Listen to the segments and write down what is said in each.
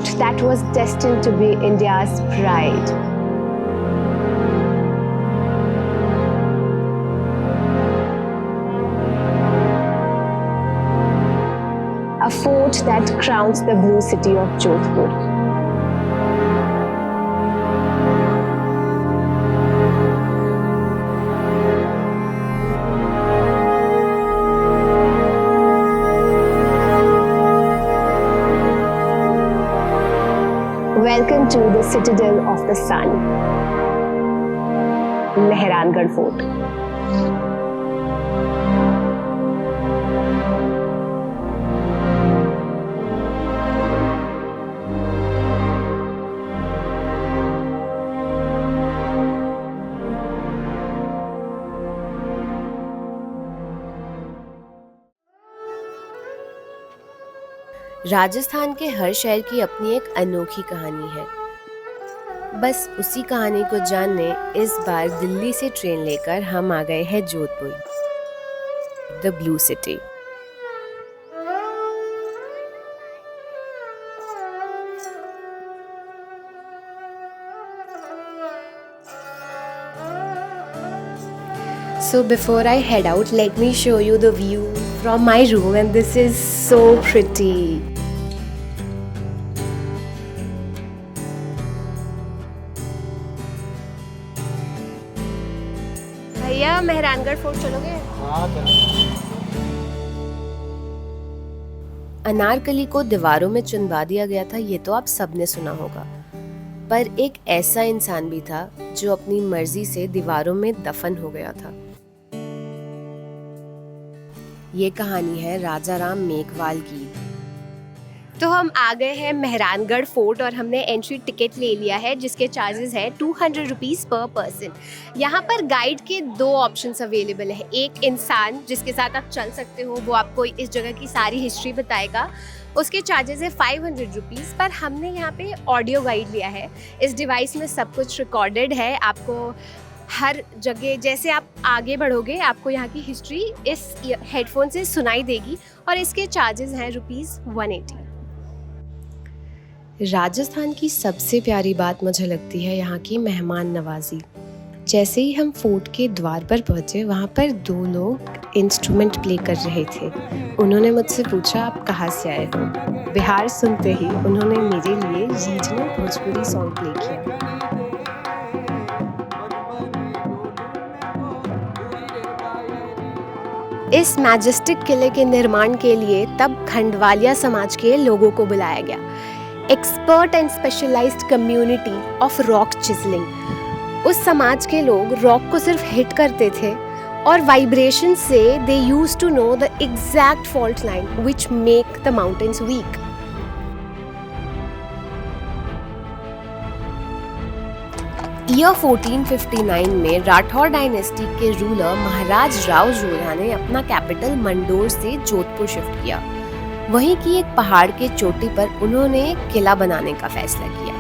fort that was destined to be India's pride. A fort that crowns the blue city of Jodhpur. Welcome to the citadel of the sun, Mehrangarh Fort. Rajasthan के हर शहर की अपनी एक अनोखी कहानी है। बस उसी कहानी को जानने इस बार दिल्ली से ट्रेन लेकर हम आ गए हैं Jodhpur, the blue city. So before I head out, let me show you the view from my room, and this is so pretty. भैया मेहरानगढ़ फोर्ट चलोगे? हाँ चलो। अनारकली को दीवारों में चुनवा दिया गया था, ये तो आप सबने सुना होगा। पर एक ऐसा इंसान भी था जो अपनी मर्जी से दीवारों में दफन हो गया था। ये कहानी है राजा राम मेघवाल की। तो हम आ गए हैं मेहरानगढ़ फोर्ट और हमने एंट्री टिकट ले लिया है, जिसके चार्जेस है 200 रुपीज़ पर पर्सन। यहाँ पर गाइड के दो ऑप्शंस अवेलेबल है। एक इंसान जिसके साथ आप चल सकते हो, वो आपको इस जगह की सारी हिस्ट्री बताएगा, उसके चार्जेस है 500 रुपीज़। पर हमने यहाँ पे ऑडियो गाइड लिया है। इस डिवाइस में सब कुछ रिकॉर्डेड है। आपको हर जगह जैसे आप आगे बढ़ोगे आपको यहाँ की हिस्ट्री इस हेडफोन से सुनाई देगी और इसके चार्जेस हैं ₹180। राजस्थान की सबसे प्यारी बात मुझे लगती है यहाँ की मेहमान नवाजी। जैसे ही हम फोर्ट के द्वार पर पहुँचे, वहाँ पर दो लोग इंस्ट्रूमेंट प्ले कर रहे थे। उन्होंने मुझसे पूछा, आप कहाँ से आए हो? बिहार सुनते ही उन्होंने मेरे लिए रीजनल भोजपुरी सॉन्ग प्ले किया। इस मैजेस्टिक किले के निर्माण के लिए तब खंडवालिया समाज के लोगों को बुलाया गया, expert and specialized community of rock chiseling. उस समाज के लोग रॉक को सिर्फ हिट करते थे और वाइब्रेशन से they used to know the exact fault line which make the mountains weak. Year 1459 में राठौर डायनेस्टी के रूलर महाराज राव जोधा ने अपना कैपिटल मंडोर से जोधपुर शिफ्ट किया। वहीं की एक पहाड़ के चोटी पर उन्होंने एक किला बनाने का फैसला किया।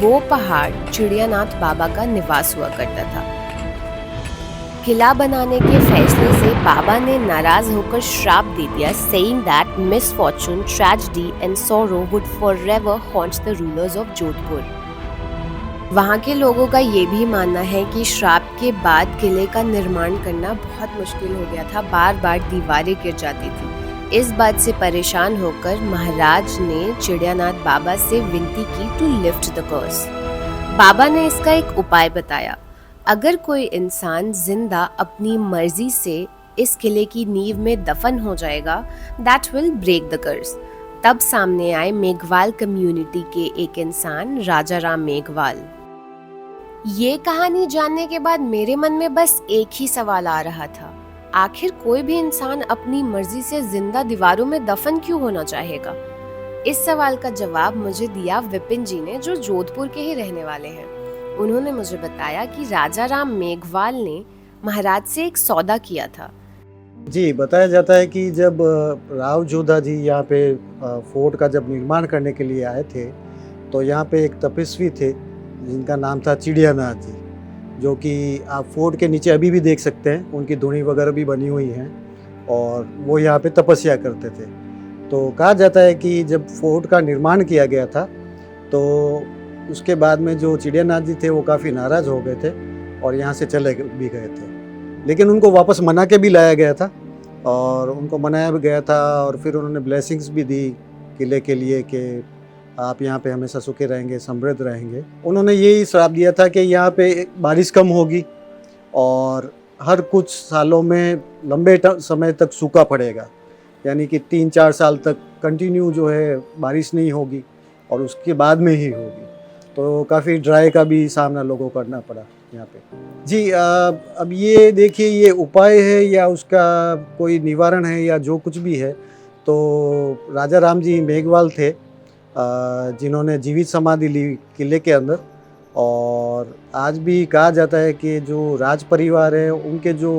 वो पहाड़ चिड़ियानाथ बाबा का निवास हुआ करता था। किला बनाने के फैसले से बाबा ने नाराज होकर श्राप दे दिया, saying that misfortune, tragedy and sorrow would forever haunt the rulers of Jodhpur. वहाँ के लोगों का ये भी मानना है कि श्राप के बाद किले का निर्माण करना बहुत मुश्किल हो गया था, बार बार दीवारें गिर जाती थी। इस बात से परेशान होकर महाराज ने चिड़ियानाथ बाबा से विनती की टू लिफ्ट द कर्स। बाबा ने इसका एक उपाय बताया। अगर कोई इंसान जिंदा अपनी मर्जी से इस किले की नींव में दफन हो जाएगा, that will break the curse. तब सामने आए मेघवाल कम्युनिटी के एक इंसान, राजा राम मेघवाल। ये कहानी जानने के बाद मेरे मन में बस एक ही सवाल आ रहा था, आखिर कोई भी इंसान अपनी मर्जी से जिंदा दीवारों में दफन क्यों होना चाहेगा? इस सवाल का जवाब मुझे दिया विपिन जी ने, जो जोधपुर के ही रहने वाले हैं। उन्होंने मुझे बताया कि राजा राम मेघवाल ने महाराज से एक सौदा किया था। जी, बताया जाता है कि जब राव जोधा जी यहाँ पे फोर्ट का जब निर्माण करने के लिए आए थे, तो यहाँ पे एक तपस्वी थे जिनका नाम था चिड़ियानाथ जी, जो कि आप फोर्ट के नीचे अभी भी देख सकते हैं। उनकी धुनी वगैरह भी बनी हुई हैं और वो यहाँ पे तपस्या करते थे। तो कहा जाता है कि जब फोर्ट का निर्माण किया गया था तो उसके बाद में जो चिड़ियानाथ जी थे वो काफ़ी नाराज़ हो गए थे और यहाँ से चले भी गए थे, लेकिन उनको वापस मना के भी लाया गया था और उनको मनाया भी गया था और फिर उन्होंने ब्लेसिंग्स भी दी किले के लिए कि आप यहाँ पे हमेशा सूखे रहेंगे, समृद्ध रहेंगे। उन्होंने यही श्राप दिया था कि यहाँ पे बारिश कम होगी और हर कुछ सालों में लंबे समय तक सूखा पड़ेगा, यानी कि 3-4 साल तक कंटिन्यू जो है बारिश नहीं होगी और उसके बाद में ही होगी। तो काफ़ी ड्राई का भी सामना लोगों को करना पड़ा यहाँ पे। जी अब ये देखिए, ये उपाय है या उसका कोई निवारण है या जो कुछ भी है, तो राजा राम जी मेघवाल थे जिन्होंने जीवित समाधि ली किले के अंदर। और आज भी कहा जाता है कि जो राज परिवार है उनके जो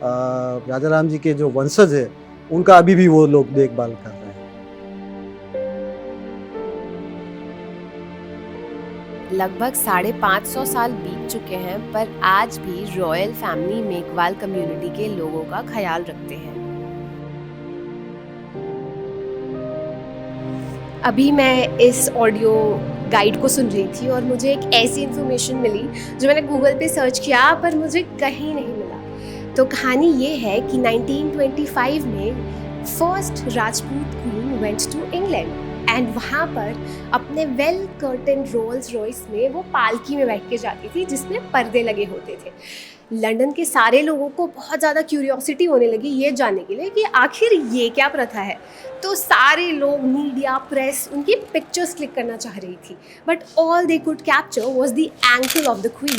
राजा राम जी के जो वंशज है उनका अभी भी वो लोग देखभाल कर रहे हैं। लगभग 550 साल बीत चुके हैं, पर आज भी रॉयल फैमिली मेघवाल कम्युनिटी के लोगों का ख्याल रखते हैं। अभी मैं इस ऑडियो गाइड को सुन रही थी और मुझे एक ऐसी इन्फॉर्मेशन मिली जो मैंने गूगल पे सर्च किया पर मुझे कहीं नहीं मिला। तो कहानी ये है कि 1925 में first Rajput queen went to England and वहाँ पर अपने वेल कर्टन रोल्स रॉयस में वो पालकी में बैठ के जाती थी जिसमें पर्दे लगे होते थे। लंदन के सारे लोगों को बहुत ज़्यादा क्यूरियोसिटी होने लगी ये जानने के लिए कि आखिर ये क्या प्रथा है। तो सारे लोग, मीडिया, प्रेस उनकी पिक्चर्स क्लिक करना चाह रही थी, but all they could capture was the ankle of the queen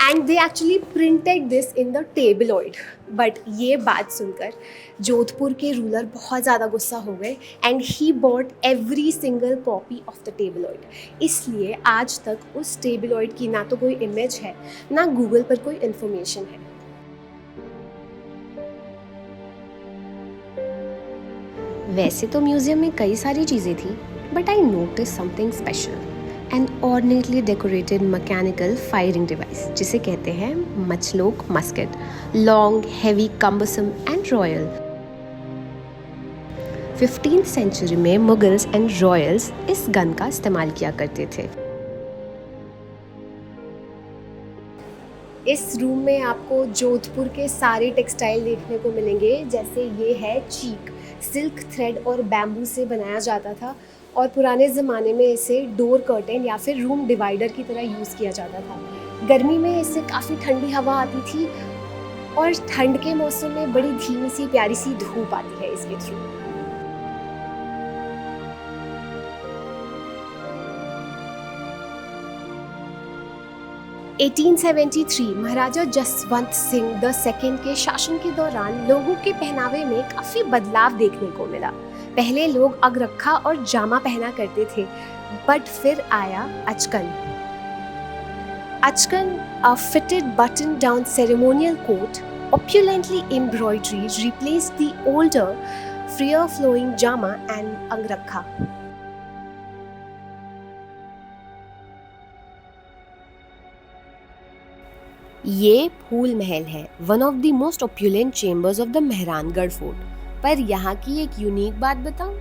and they actually printed this in the tabloid. But ये बात सुनकर जोधपुर के रूलर बहुत ज़्यादा गुस्सा हो गए and he bought every single copy of the tabloid. इसलिए आज तक उस टेबलॉइड की ना तो कोई इमेज है ना गूगल पर कोई इन्फॉर्मेशन है। वैसे तो म्यूजियम में कई सारी चीज़ें थी, but I notice something special, an ornately decorated mechanical firing device जिसे कहते हैं matchlock musket, long, heavy, cumbersome and royal. 15th century में मुगल्स एंड रॉयल्स इस गन का इस्तेमाल किया करते थे। इस रूम में आपको जोधपुर के सारे टेक्सटाइल देखने को मिलेंगे, जैसे ये है चीक, सिल्क थ्रेड और बैम्बू से बनाया जाता था और पुराने ज़माने में इसे डोर कर्टेन या फिर रूम डिवाइडर की तरह यूज़ किया जाता था। गर्मी में इससे काफ़ी ठंडी हवा आती थी और ठंड के मौसम में बड़ी धीमी सी प्यारी सी धूप आती है इसके through. Maharaja Jaswant Singh the second के शासन के दौरान लोगों के पहनावे में काफ़ी बदलाव देखने को मिला। पहले लोग अगरखा और जामा पहना करते थे, बट फिर आया अचकन। अचकन, a fitted button-down ceremonial coat, opulently embroidered, replaced the older, freer-flowing jama and angrakha. ये फूल महल है, one of the most opulent chambers of the Mehrangarh fort. पर यहाँ की एक यूनिक बात बताऊँ,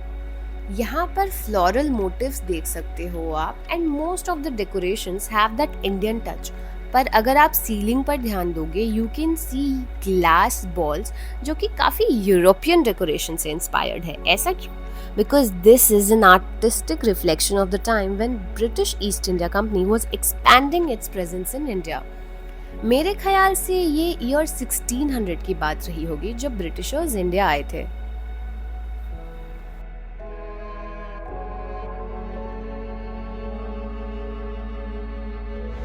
यहाँ पर फ्लोरल मोटिव्स देख सकते हो आप and most of the decorations have that Indian touch. पर अगर आप सीलिंग पर ध्यान दोगे you can see glass balls जो कि काफ़ी यूरोपियन डेकोरेशन से इंस्पायर्ड है। ऐसा क्यों? Because this is an artistic reflection of the time when British east India company was expanding it's presence in India. मेरे ख्याल से ये ईयर 1600 की बात रही होगी जब ब्रिटिशर्स इंडिया आए थे।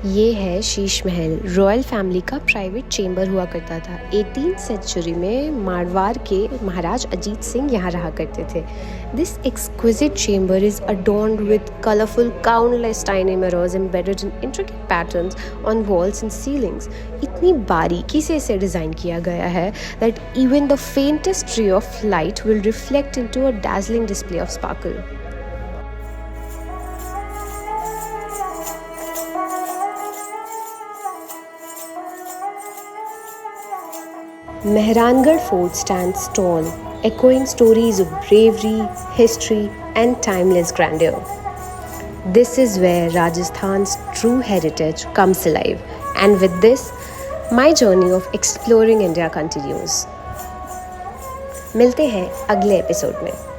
ये है शीश महल, रॉयल फैमिली का प्राइवेट चेंबर हुआ करता था। 18th सेंचुरी में मारवाड़ के महाराज अजीत सिंह यहाँ रहा करते थे। This exquisite chamber is adorned with colorful countless tiny mirrors embedded in intricate patterns on walls and ceilings. इतनी बारीकी से इसे डिज़ाइन किया गया है that even the faintest ray of light will reflect into a dazzling display of sparkle. Mehrangarh Fort stands tall, echoing stories of bravery, history, and timeless grandeur. This is where Rajasthan's true heritage comes alive, and with this, my journey of exploring India continues. मिलते हैं अगले episode में।